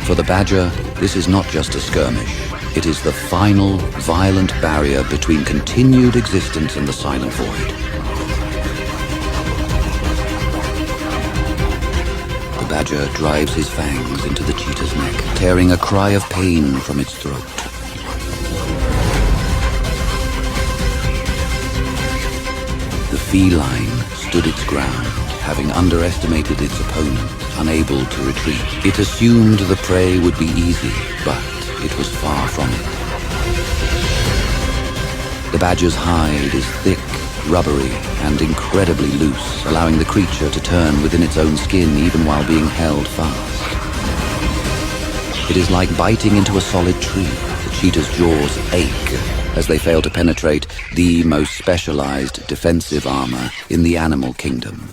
For the badger, this is not just a skirmish. It is the final, violent barrier between continued existence and the silent void. The badger drives his fangs into the cheetah's neck, tearing a cry of pain from its throat. The feline stood its ground, having underestimated its opponent, unable to retreat. It assumed the prey would be easy, but it was far from it. The badger's hide is thick, rubbery, and incredibly loose, allowing the creature to turn within its own skin even while being held fast. It is like biting into a solid tree. The cheetah's jaws ache as they fail to penetrate the most specialized defensive armor in the animal kingdom.